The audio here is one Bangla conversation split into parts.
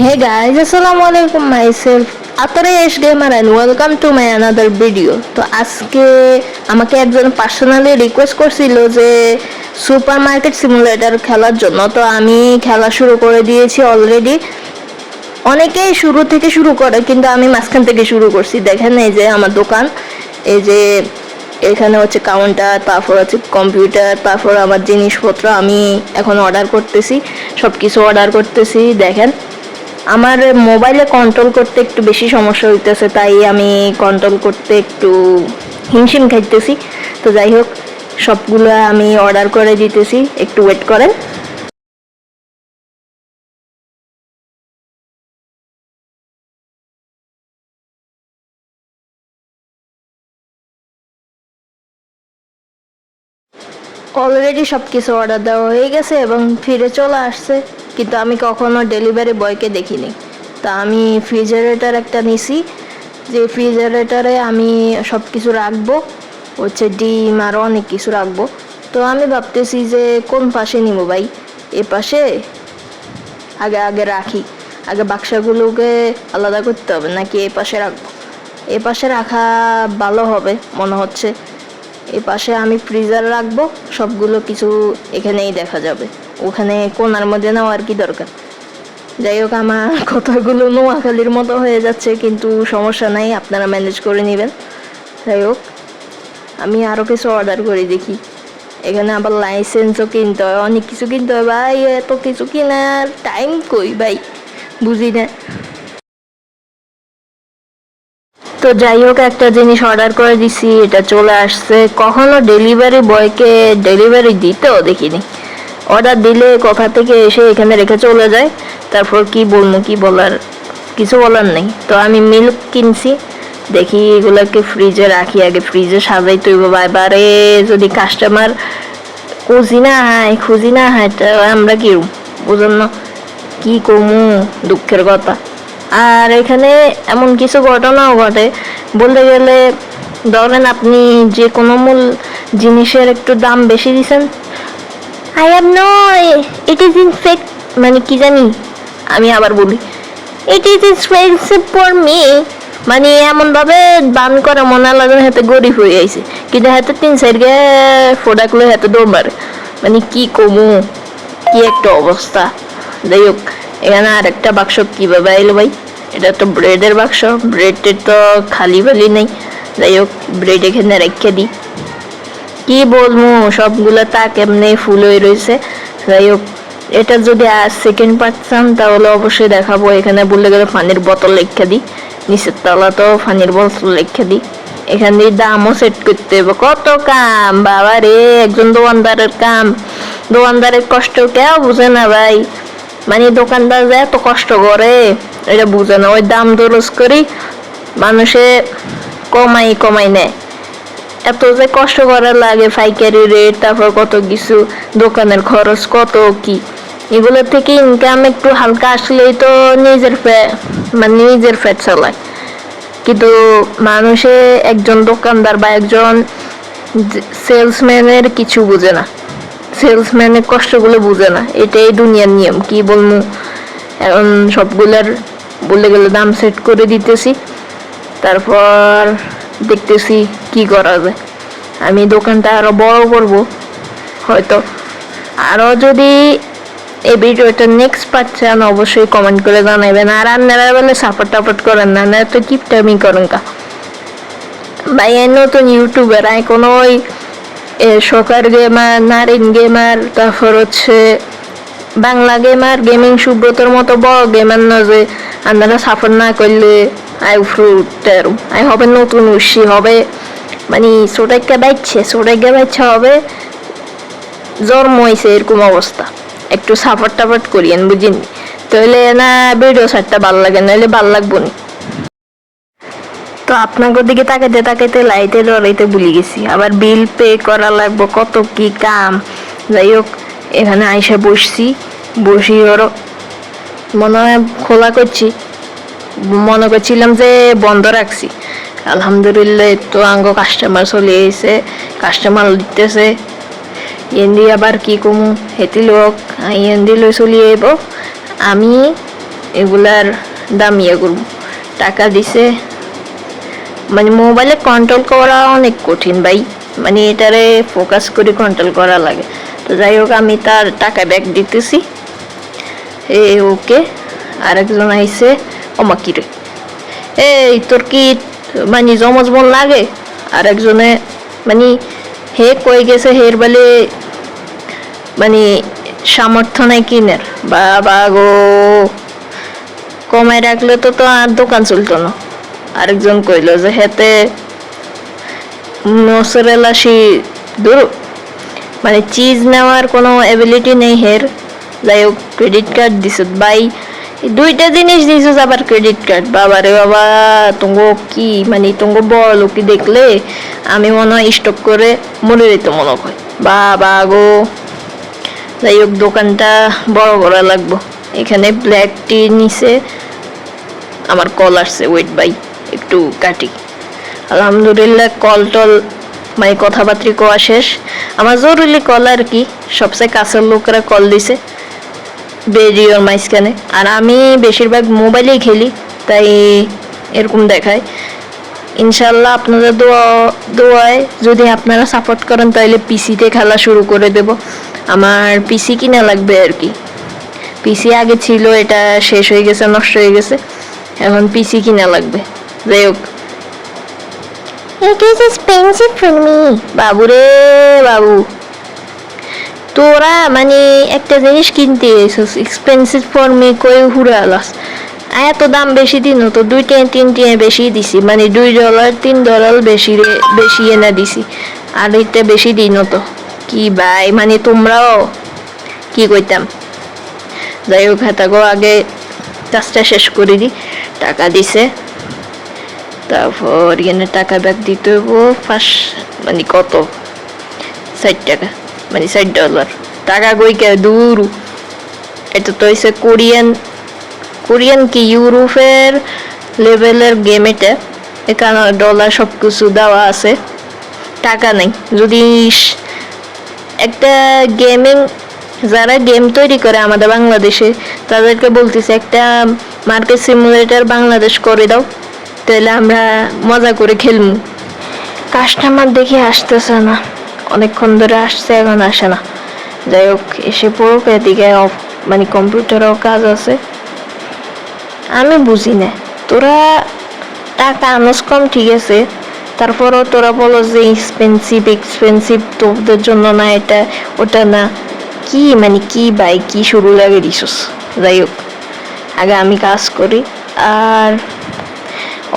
Hey guys, Assalamualaikum myself Ataresh Gamer and welcome to my another video. তো আজকে আমাকে একজন পার্সোনালি রিকোয়েস্ট করছিল যে সুপার মার্কেট সিমুলেটর খেলার জন্য। তো আমি খেলা শুরু করে দিয়েছি অলরেডি। অনেকেই শুরু থেকে শুরু করে, কিন্তু আমি মাঝখান থেকে শুরু করছি। দেখেন এই যে আমার দোকান, এই যে এখানে হচ্ছে কাউন্টার, তারপর হচ্ছে কম্পিউটার, তারপর আমার জিনিসপত্র আমি এখন অর্ডার করতেছি, সব কিছু অর্ডার করতেছি। দেখেন আমার মোবাইলে কন্ট্রোল করতে একটু বেশি সমস্যা হইতেছে, তাই আমি কন্ট্রোল করতে একটু হিমশিম খাইতেছি। তো যাই হোক, সবগুলো আমি অর্ডার করে দিতেছি, একটু ওয়েট করেন। অলরেডি সব কিছু অর্ডার দেওয়া হয়ে গেছে এবং ফিরে চলে আসছে, কিন্তু আমি কখনো ডেলিভারি বয়কে দেখিনি। তা আমি রেফ্রিজারেটর একটা নিছি, যে রেফ্রিজারেটরে আমি সব কিছু রাখবো, হচ্ছে ডিম আরও অনেক কিছু রাখবো। তো আমি ভাবতেছি যে কোন পাশে নিব ভাই, এ পাশে আগে আগে রাখি, আগে বাক্সাগুলোকে আলাদা করতে হবে, নাকি এ পাশে রাখবো? এ পাশে রাখা ভালো হবে মনে হচ্ছে। এ পাশে আমি ফ্রিজার রাখবো, সবগুলো কিছু এখানেই দেখা যাবে, ওখানে কোনার মধ্যে নেওয়ার কি দরকার। যাই হোক, আমার কথাগুলো নোয়াখালীর মতো হয়ে যাচ্ছে, কিন্তু সমস্যা নাই, আপনারা ম্যানেজ করে নেবেন। যাই হোক, আমি আরও কিছু অর্ডার করে দেখি। এখানে আবার লাইসেন্সও কিনতে হয়, অনেক কিছু কিনতে হয় ভাই। এত কিছু কেনার টাইম কই ভাই, বুঝি না। তো যাই হোক, একটা জিনিস অর্ডার করে দিছি, এটা চলে আসছে। কখনো ডেলিভারি বয়কে ডেলিভারি দিতেও দেখিনি। অর্ডার দিলে কোথা থেকে এসে এখানে রেখে চলে যায়, তারপর কি বলবো, কি বলার, কিছু বলার নেই। তো আমি মিল্ক কিনছি, দেখি এগুলোকে ফ্রিজে রাখি, আগে ফ্রিজে সাজাই তো বাবা। এবারে যদি কাস্টমার খুঁজি না হয় তো আমরা কি বুঝুন না, কি কমু, দুঃখের কথা। আর এখানে এমন কিছু ঘটনাও ঘটে, বলতে গেলে ধরেন আপনি যে কোনো মূল জিনিসের একটু দাম বেশি দিচ্ছেন, I have no, it is in fact, মানে কি জানি, আমি আবার বলি, it is expensive for me, মানে এমনভাবে দান করে মনে লাগে হাতে গরিব হয়ে আইছে, কিন্তু হাতে 3-4 গে প্রোডাক্ট লই হাতে দৌড় মারে, মানে কি কমু, কি একটা অবস্থা। যাই হোক, এখানে আর একটা বাক্স কীভাবে আইলো ভাই? এটা তো ব্রেডের বাক্স, ব্রেডের তো খালি বালি নেই। যাই হোক, ব্রেড এখানে রেখে দিই, কি বলবো, সবগুলো তাক এমনি ফুল হয়ে রয়েছে। যাই হোক, এটা যদি আর সেকেন্ড পার্ট চান তাহলে অবশ্যই দেখাবো। এখানে বললে গেলে পানির বোতল রেখে দিই, নিচের তলা তো পানির বোতল রেখে দিই। এখান দিয়ে দামও সেট করতে হবে, কত কাম বাবা রে, একজন দোকানদারের কাম। দোকানদারের কষ্ট কেউ বুঝে না ভাই, মানে দোকানদার যে এত কষ্ট করে এটা বুঝে না। ওই দাম দরজ করি মানুষে কমাই নেয়, এত যে কষ্ট করার লাগে, পাইকারি রেট, তারপর কত কিছু, দোকানের খরচ কত কি, এগুলো থেকে ইনকাম একটু হালকা আসলেই তো নিজের পেট চালায়। কিন্তু মানুষে একজন দোকানদার বা একজন সেলসম্যানের কিছু বুঝে না, সেলসম্যানের কষ্টগুলো বুঝে না, এটাই দুনিয়ার নিয়ম, কি বলবো। এখন সবগুলোর বলতে গেলে দাম সেট করে দিতেছি, তারপর দেখতেছি কি করা যায়। আমি দোকানটা আরো বড় করব হয়তো। আরো যদি এই ভিডিওটা নেক্সট পার্ট চান অবশ্যই কমেন্ট করে জানাবেন। আর আপনারা বলে সাপোর্ট করেন না, না তো কিপটামি করেন কা ভাই। নতুন ইউটিউবার, কোনো ওই শোকার গেমার, নারিন গেমার, তারপর হচ্ছে বাংলা গেমার, গেমিং সুব্রতর মতো বড় গেমার না যে আপনারা সাপোর্ট না করলে আই হবে নতুন উৎসি হবে, মানে ছোটাইকা বাইচ্ছে হবে, জন্ম হয়েছে এরকম অবস্থা। একটু সাপোর্ট করিয়েন বুঝিনি, তাহলে না ভিডিও সারটা ভালো লাগে, নাহলে ভালো লাগবো না। তো আপনাকে দিকে তাকাইতে লাইটে লড়াইতে ভুলে গেছি, আবার বিল পে করা লাগবো, কত কি কাম। যাই হোক, এখানে আইসা বসি ওরও মনে হয় খোলা করছি, মনে করছিলাম যে বন্ধ রাখছি। আলহামদুলিল্লাহ, তো আঙ্গ কাস্টমার চলে এসে, কাস্টমার লিখতেছে, এন্দি আবার কি কমু, হেতি লোক এন্দি লই চলি আইব। আমি এগুলার দাম ইয়ে করব। টাকা দিছে, মানে মোবাইলে কন্ট্রোল করা অনেক কঠিন ভাই, মানে এটারে ফোকাস করে কন্ট্রোল করা লাগে। তো যাই হোক আমি তার টাকা ব্যাক দিতেছি। ওকে, আরেকজন আইছে। ওমা কিরে, এই তোর কি মানে জমজ বোন লাগে? আরেকজনে মানে হে কই গেছে, হের বলে মানে সামর্থ্য নাই কিনের। বাবা গো, কমায় রাখলে তো তো আর দোকান চলতো না। আরেকজন কইল যে হেতে মোসরেলাসি দূর, মানে চিজ নেওয়ার কোনো এবিলিটি নেই হের। যাই হোক ক্রেডিট কার্ড দিছ ভাই, দুইটা জিনিস দিছ আবার ক্রেডিট কার্ড। বাবা রে বাবা, তুঙ্গো কি মানে তুঙ্গো বড় লোকটি দেখলে আমি মনে হয় স্টক করে মরে যেত মনে হয়। বাবা গো, যাই হোক দোকানটা বড় করা লাগবো। এখানে ব্ল্যাক টি নিচে আমার কল আসছে, ওয়েট ভাই একটু কাটি। আলহামদুলিল্লাহ কল টল মানে কথাবার্তা কোয়া শেষ। আমার জরুরি কল আর কি, সবচেয়ে কাছের লোকরা কল দিছে ভিডিওর মাঝখানে। আর আমি বেশিরভাগ মোবাইলেই খেলি, তাই এরকম দেখায়। ইনশাল্লাহ আপনাদের দোয়ায় যদি আপনারা সাপোর্ট করেন তাহলে পিসিতে খেলা শুরু করে দেব। আমার পিসি কিনা লাগবে আর কি। পিসি আগে ছিল, এটা শেষ হয়ে গেছে, নষ্ট হয়ে গেছে, এখন পিসি কিনা লাগবে। যাই হোক, it is expensive for me. বাবু রে বাবু, তোরা মানে একটা জিনিস কিনতে এসেছিস এক্সপেন্সিভ ফর মি কই হুড়ে আলাস। এত দাম বেশি দিন তো 2-3 বেশি দিছি, মানে $2-3 বেশি এনে দিছি। আর এটা বেশি দিন তো কি ভাই, মানে তোমরাও কি কইতাম। যাই হোক হেতাগো আগে কাজটা শেষ করে দিই। টাকা দিছে, তারপর এখানে টাকা ব্যাক দিতে হবো ফার্স্ট, মানে কত 60 টাকা, মানে $60 টাকা কইকে দূর। এটা তো হইছে কোরিয়ান কি ইউরোপের লেভেলের গেম। এটা এখানে ডলার সব কিছু দেওয়া আছে, টাকা নেই। যদি একটা গেমিং যারা গেম তৈরি করে আমাদের বাংলাদেশে, তাদেরকে বলতেছে একটা মার্কেট সিমুলেটর বাংলাদেশ করে দাও, তাহলে আমরা মজা করে খেলবো। কাস্টমার দেখে আসতেছে না, অনেকক্ষণ ধরে আসছে, এখন আসে না। যাই হোক এসে পড়ুক, এদিকে মানে কম্পিউটারও কাজ আছে। আমি বুঝি না, তোরা টাকা আনস কম ঠিক আছে, তারপরও তোরা বলো যে এক্সপেন্সিভ তোদের জন্য না, এটা ওটা না, কি মানে কি ভাই, কি শুরু লাগে দিছস। যাই হোক আগে আমি কাজ করি। আর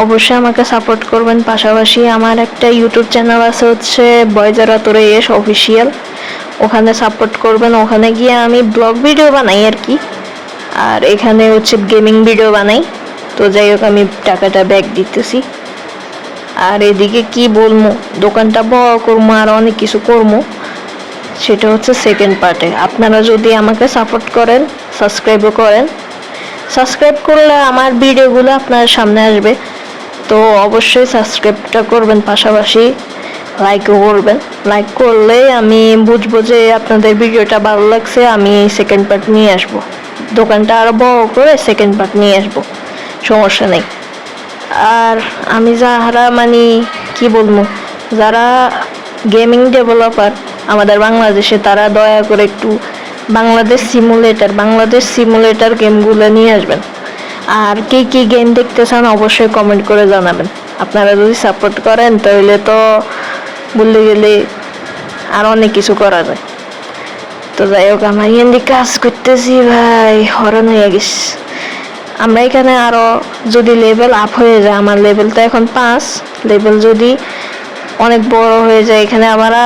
অবশ্যই আমাকে সাপোর্ট করবেন। পাশাপাশি আমার একটা ইউটিউব চ্যানেল আছে, হচ্ছে বয়জারা তোরে এস অফিসিয়াল, ওখানে সাপোর্ট করবেন। ওখানে গিয়ে আমি ব্লগ ভিডিও বানাই আর কি, আর এখানে হচ্ছে গেমিং ভিডিও বানাই। তো যাই হোক আমি টাকাটা ব্যাক দিতেছি। আর এদিকে কি বলবো, দোকানটা বড় করবো, আর অনেক কিছু করবো, সেটা হচ্ছে সেকেন্ড পার্টে। আপনারা যদি আমাকে সাপোর্ট করেন, সাবস্ক্রাইবও করেন, সাবস্ক্রাইব করলে আমার ভিডিওগুলো আপনার সামনে আসবে। তো অবশ্যই সাবস্ক্রাইবটা করবেন, পাশাপাশি লাইকও করবেন। লাইক করলে আমি বুঝবো যে আপনাদের ভিডিওটা ভালো লাগছে, আমি সেকেন্ড পার্ট নিয়ে আসবো। দোকানটা আরো বড় করে সেকেন্ড পার্ট নিয়ে আসবো, সমস্যা নেই। আর আমি যারা মানে কি বলবো, যারা গেমিং ডেভেলপার আমাদের বাংলাদেশে, তারা দয়া করে একটু বাংলাদেশ সিমুলেটর গেমগুলো নিয়ে আসবেন। আর কি কি গেম দেখতে চান অবশ্যই কমেন্ট করে জানাবেন। আপনারা যদি সাপোর্ট করেন তাহলে তো বলতে গেলে আর অনেক কিছু করা যায়। তো যাই হোক আমার এখানে কাজ করতেছি ভাই, হরণ হয়ে গেছে। আমরা এখানে আরো যদি লেভেল আপ হয়ে যায়, আমার লেভেল তো এখন 5, লেভেল যদি অনেক বড় হয়ে যায়, এখানে আমরা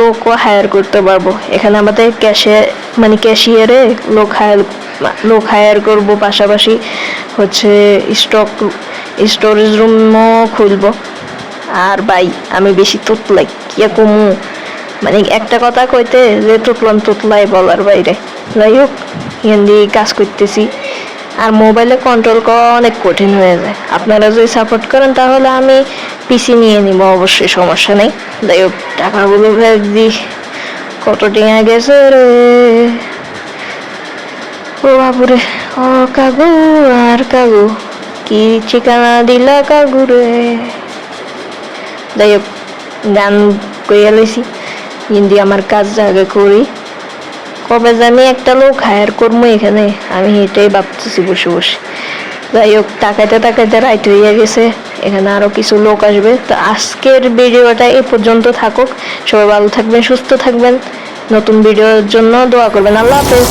লোকও হায়ার করতে পারবো। এখানে আমাদের ক্যাশিয়ারে লোক হায়ার করব, পাশাপাশি হচ্ছে স্টোরেজ রুমও খুলবো। আর ভাই আমি বেশি তুতলাই কি কমু, মানে একটা কথা কইতে যে তুতলাই বলার বাইরে। যাই হোক হিন্দি কাজ করতেছি, আর মোবাইলে কন্ট্রোল করা অনেক কঠিন হয়ে যায়। আপনারা যদি সাপোর্ট করেন তাহলে আমি পিসি নিয়ে নিব, অবশ্যই সমস্যা নেই। যাই হোক টাকাগুলো ভেজ দি, কত টিঙা গেছে রে। ও বাপুরে, ও কাগু আর কাগু, কি ঠিকানা দিলা কাগু রে। যাই হোক, গান কইয়া লইছি, হিন্দি আমার কাজ আগে করি, কবে জানি একটা লোক হায়ার করবো এখানে, আমি এটাই ভাবতেছি বসে বসে। যাই হোক, তাকাইতে তাকাইতে রাইট হইয়া গেছে, এখানে আরো কিছু লোক আসবে। তো আজকের ভিডিওটা এই পর্যন্ত থাকুক, সবাই ভালো থাকবেন, সুস্থ থাকবেন, নতুন ভিডিওর জন্য দোয়া করবেন। আল্লাহ হাফেজ।